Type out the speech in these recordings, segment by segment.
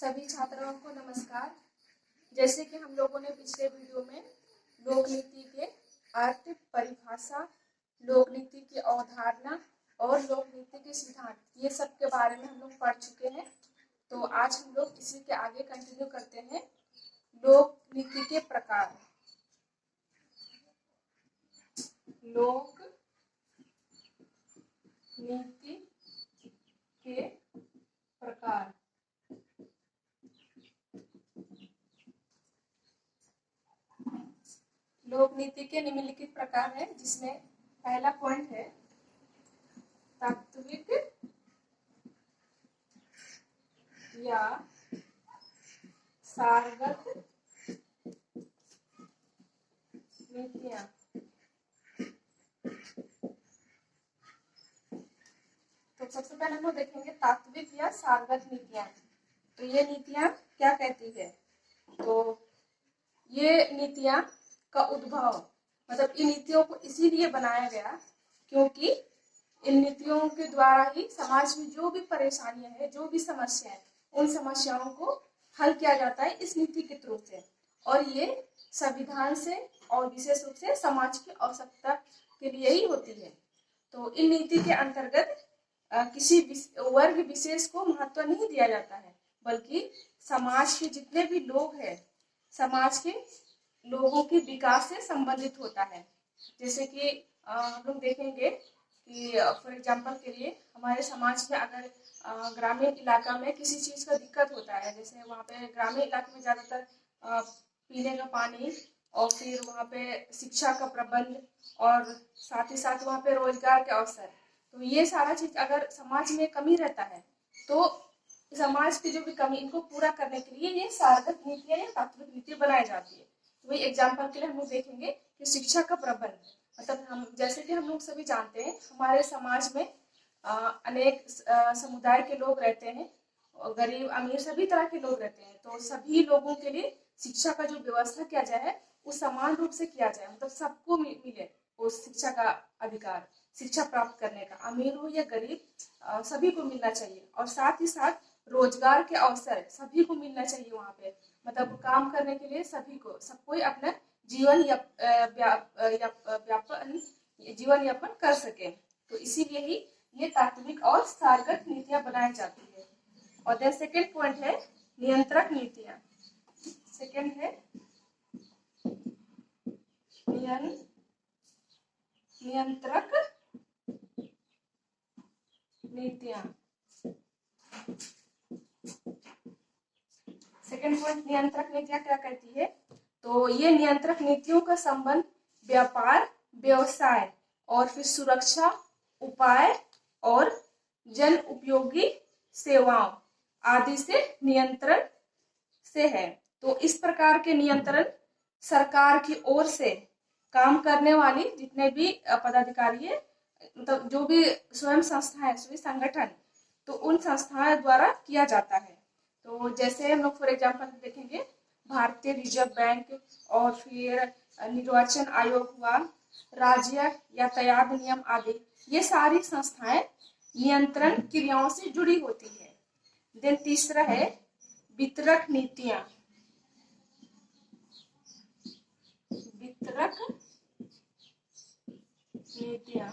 सभी छात्राओं को नमस्कार। जैसे कि हम लोगों ने पिछले वीडियो में लोक नीति के अर्थ, परिभाषा, लोक नीति की अवधारणा और लोक नीति के सिद्धांत ये सब के बारे में हम लोग पढ़ चुके हैं। तो आज हम लोग इसी के आगे कंटिन्यू करते हैं। लोक नीति के प्रकार। लोक नीति के प्रकार। लोक नीति के निम्नलिखित प्रकार है, जिसमें पहला पॉइंट है तात्विक या सारगत नीतियां। तो सबसे पहले हम लोग देखेंगे तात्विक या सारगत नीतियां। तो ये नीतियां क्या कहती है? तो ये नीतियां का उद्भव मतलब इन नीतियों को इसीलिए बनाया गया क्योंकि इन नीतियों के द्वारा ही समाज में जो भी परेशानियां हैं, जो भी समस्याएं, उन समस्याओं को हल किया जाता है इस नीति के थ्रू से। और ये संविधान से और विशेष रूप से समाज की आवश्यकता के लिए ही होती है। तो इन नीति के अंतर्गत किसी वर्ग विशेष को महत्व नहीं दिया जाता है, बल्कि समाज के जितने भी लोग हैं, समाज के लोगों के विकास से संबंधित होता है। जैसे कि हम लोग देखेंगे कि फॉर एग्जांपल के लिए हमारे समाज में अगर ग्रामीण इलाका में किसी चीज का दिक्कत होता है, जैसे वहाँ पे ग्रामीण इलाके में ज्यादातर पीने का पानी और फिर वहाँ पे शिक्षा का प्रबंध और साथ ही साथ वहाँ पे रोजगार के अवसर, तो ये सारा चीज अगर समाज में कमी रहता है तो समाज की जो भी कमी, इनको पूरा करने के लिए ये सारगत नीतियां या तात्विक नीति बनाई जाती है। वही एग्जाम्पल के लिए हम लोग देखेंगे कि शिक्षा का प्रबंध, मतलब हम जैसे कि हम लोग सभी जानते हैं हमारे समाज में अनेक समुदाय के लोग रहते हैं, गरीब अमीर सभी तरह के लोग रहते हैं। तो सभी लोगों के लिए शिक्षा का जो व्यवस्था किया जाए वो समान रूप से किया जाए, मतलब सबको मिले वो शिक्षा का अधिकार, शिक्षा प्राप्त करने का, अमीर हो या गरीब सभी को मिलना चाहिए। और साथ ही साथ रोजगार के अवसर सभी को मिलना चाहिए वहाँ पे, मतलब काम करने के लिए सभी को, सब कोई अपना जीवन जीवन यापन कर सके। तो इसीलिए ही ये तात्विक और सारगत नीतियां बनाई जाती है। और देन सेकेंड पॉइंट है नियंत्रक नीतियां। सेकेंड है नियंत्रक नीतियां। सेकेंड पॉइंट नियंत्रक नीतियां क्या कहती है? तो ये नियंत्रक नीतियों का संबंध व्यापार, व्यवसाय और फिर सुरक्षा उपाय और जन उपयोगी सेवाओं आदि से नियंत्रण से है। तो इस प्रकार के नियंत्रण सरकार की ओर से काम करने वाली जितने भी पदाधिकारी है, मतलब जो भी स्वयं संस्थाएं, सभी संगठन, तो उन संस्थाओं द्वारा किया जाता है। तो जैसे हम लोग फॉर एग्जांपल देखेंगे भारतीय रिजर्व बैंक और फिर निर्वाचन आयोग हुआ, राज्य यातायात नियम आदि, ये सारी संस्थाएं नियंत्रण क्रियाओं से जुड़ी होती है। देन तीसरा है वितरक नीतियां। वितरक नीतियां,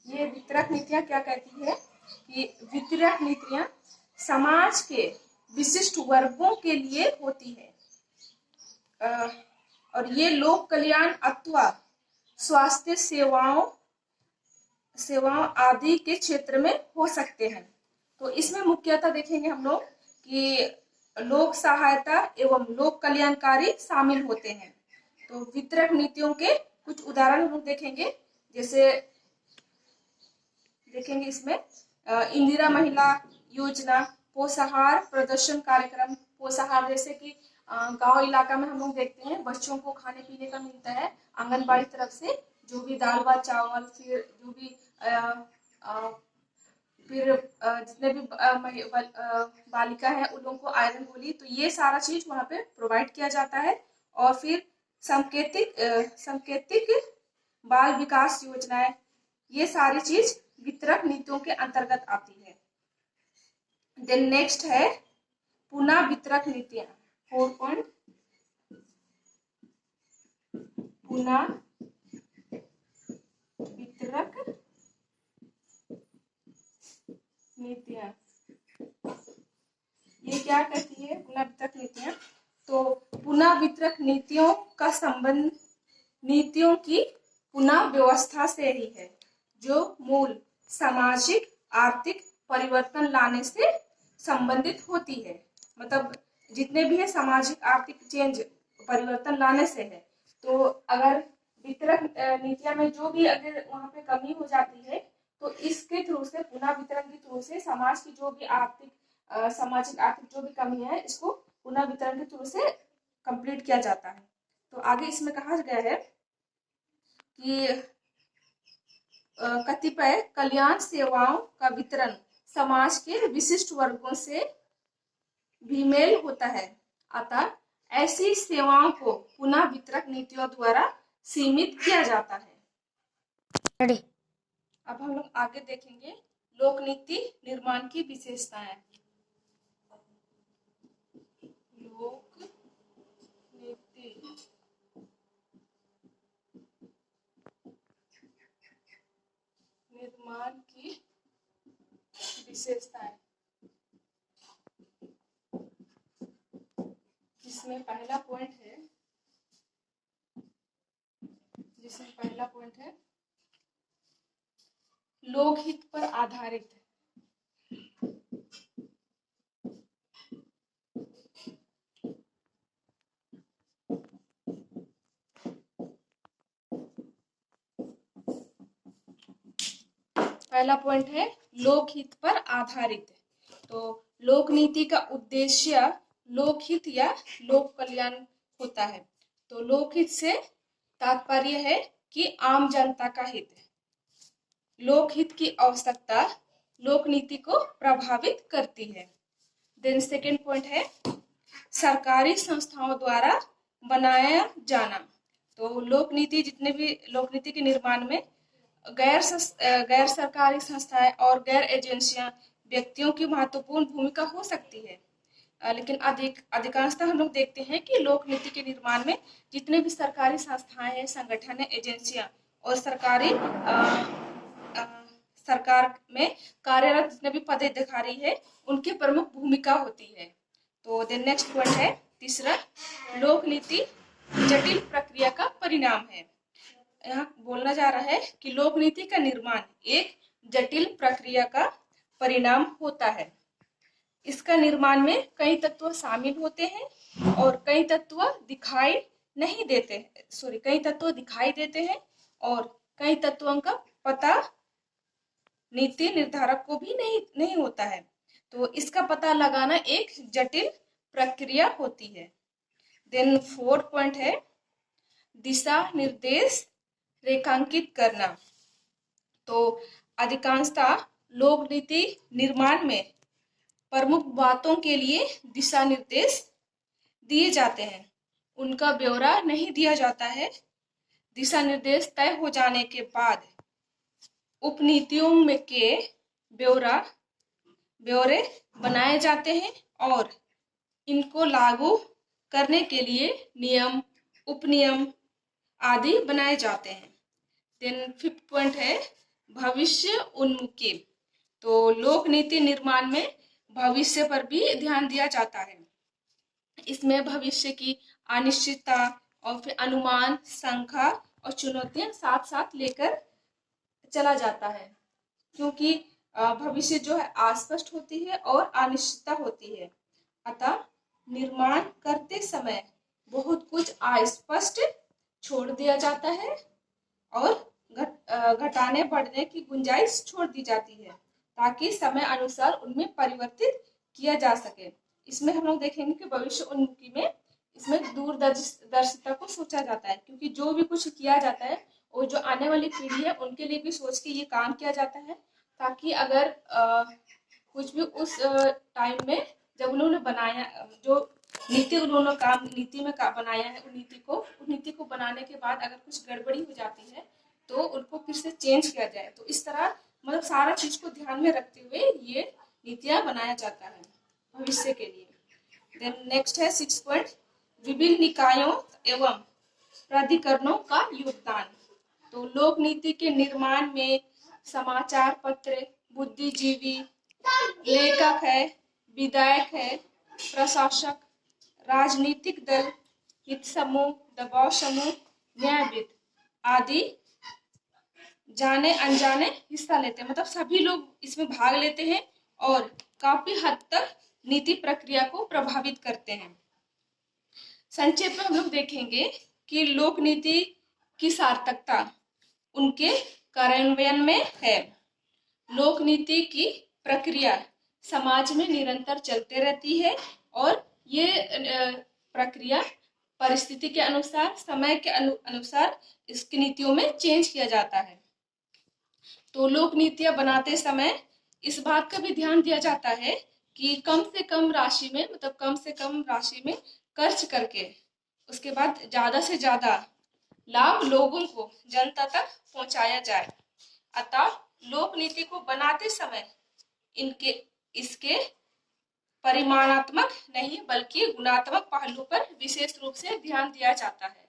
ये वितरक नीतियां क्या कहती है कि वितरक नीतियां समाज के विशिष्ट वर्गों के लिए होती है और ये लोक कल्याण अथवा स्वास्थ्य सेवाओं आदि के क्षेत्र में हो सकते हैं। तो इसमें मुख्यतः देखेंगे हम लोग कि लोक सहायता एवं लोक कल्याणकारी शामिल होते हैं। तो वितरक नीतियों के कुछ उदाहरण हम लोग देखेंगे, जैसे देखेंगे इसमें इंदिरा महिला योजना, पोषाहार प्रदर्शन कार्यक्रम। पोषाहार जैसे कि गांव इलाका में हम लोग देखते हैं बच्चों को खाने पीने का मिलता है आंगनबाड़ी तरफ से, जो भी दाल भात चावल, फिर जो भी फिर जितने भी बालिका है उन लोगों को आयरन गोली, तो ये सारा चीज वहाँ पे प्रोवाइड किया जाता है। और फिर सांकेतिक बाल विकास योजनाएं, ये सारी चीज वितरक नीतियों के अंतर्गत आती है। देन नेक्स्ट है पुनः वितरक नीतियां। 4 पॉइंट पुनः वितरक नीतियां। ये क्या कहती है पुनः वितरक नीतियां? तो पुनः वितरक नीतियों का संबंध नीतियों की पुनः व्यवस्था से ही है, जो मूल सामाजिक आर्थिक परिवर्तन लाने से संबंधित होती है। मतलब जितने भी है सामाजिक आर्थिक चेंज परिवर्तन लाने से है। तो अगर वितरक नीतियां में जो भी अगर वहां पे कमी हो जाती है तो इसके थ्रू से पुनः वितरण के थ्रू से समाज की जो भी आर्थिक सामाजिक आर्थिक जो भी कमी है इसको पुनः वितरण के थ्रू से कंप्लीट किया जाता है। तो आगे इसमें कहा गया है कि कतिपय कल्याण सेवाओं का वितरण समाज के विशिष्ट वर्गों से भी मेल होता है, अतः ऐसी सेवाओं को पुनः वितरक नीतियों द्वारा सीमित किया जाता है। अब हम लोग आगे देखेंगे लोक नीति निर्माण की विशेषताएं। लोक नीति निर्माण की विशेषताएं, जिसमें पहला पॉइंट है लोकहित पर आधारित। पहला पॉइंट है लोकहित पर आधारित। तो लोक नीति का उद्देश्य लोकहित या लोक कल्याण होता है। तो लोकहित से तात्पर्य है कि आम जनता का हित। लोकहित की आवश्यकता लोक नीति को प्रभावित करती है। देन सेकेंड पॉइंट है सरकारी संस्थाओं द्वारा बनाया जाना। तो लोक नीति जितने भी लोक नीति के निर्माण में गैर सरकारी संस्थाएं और गैर एजेंसियां व्यक्तियों की महत्वपूर्ण भूमिका हो सकती है, लेकिन अधिकांशतः हम लोग देखते हैं कि लोक नीति के निर्माण में जितने भी सरकारी संस्थाएं हैं, संगठन है, एजेंसियां और सरकार में कार्यरत जितने भी पदाधिकारी है उनकी प्रमुख भूमिका होती है। तो देन नेक्स्ट पॉइंट है तीसरा लोक नीति जटिल प्रक्रिया का परिणाम है। यहाँ बोलना जा रहा है कि लोक नीति का निर्माण एक जटिल प्रक्रिया का परिणाम होता है। इसका निर्माण में कई तत्व शामिल होते हैं और कई तत्व दिखाई देते हैं और कई तत्वों का पता नीति निर्धारक को भी नहीं होता है। तो इसका पता लगाना एक जटिल प्रक्रिया होती है। देन फोर्थ पॉइंट है दिशा निर्देश रेखांकित करना। तो अधिकांशतः लोक नीति निर्माण में प्रमुख बातों के लिए दिशा निर्देश दिए जाते हैं, उनका ब्यौरा नहीं दिया जाता है। दिशा निर्देश तय हो जाने के बाद उपनीतियों में के ब्यौरे बनाए जाते हैं और इनको लागू करने के लिए नियम उपनियम आदि बनाए जाते हैं। देन फिफ्थ पॉइंट है भविष्य उन्मुखी। तो लोक नीति निर्माण में भविष्य पर भी ध्यान दिया जाता है। इसमें भविष्य की अनिश्चितता और फिर अनुमान, शंका और चुनौतियां साथ साथ लेकर चला जाता है, क्योंकि भविष्य जो है अस्पष्ट होती है और अनिश्चितता होती है। अतः निर्माण करते समय बहुत कुछ अस्पष्ट छोड़ दिया जाता है और घटाने बढ़ने की गुंजाइश छोड़ दी जाती है ताकि समय अनुसार उनमें परिवर्तित किया जा सके। इसमें हम लोग देखेंगे कि भविष्य उन्मुखी में इसमें दूरदर्शिता को सोचा जाता है, क्योंकि जो भी कुछ किया जाता है और जो आने वाली पीढ़ी है उनके लिए भी सोच के ये काम किया जाता है, ताकि अगर कुछ भी उस टाइम में जब उन्होंने बनाया जो नीति उन्होंने नीति में बनाया है उस नीति को बनाने के बाद अगर कुछ गड़बड़ी हो जाती है तो उनको फिर से चेंज किया जाए। तो इस तरह मतलब सारा चीज को ध्यान में रखते हुए ये नीतियां बनाया जाता है भविष्य के लिए। देन नेक्स्ट है 6 पॉइंट, विभिन्न निकायों एवं प्राधिकरणों का योगदान। तो लोक नीति के निर्माण में समाचार पत्र, बुद्धिजीवी, लेखक है, विधायक है, प्रशासक, राजनीतिक दल, हित समूह, दबाव समूह, न्यायविद आदि जाने अनजाने हिस्सा लेते हैं। मतलब सभी लोग इसमें भाग लेते हैं और काफी हद तक नीति प्रक्रिया को प्रभावित करते हैं। संक्षेप में हम लोग देखेंगे कि लोक नीति की सार्थकता उनके कार्यान्वयन में है। लोक नीति की प्रक्रिया समाज में निरंतर चलते रहती है और ये प्रक्रिया परिस्थिति के अनुसार, समय के अनुसार इसकी नीतियों में चेंज किया जाता है। तो लोक नीतियां बनाते समय इस बात का भी ध्यान दिया जाता है कि कम से कम राशि में, मतलब कम से कम राशि में खर्च करके उसके बाद ज्यादा से ज्यादा लाभ लोगों को, जनता तक पहुंचाया जाए। अतः लोक नीति को बनाते समय इसके परिमाणात्मक नहीं बल्कि गुणात्मक पहलू पर विशेष रूप से ध्यान दिया जाता है।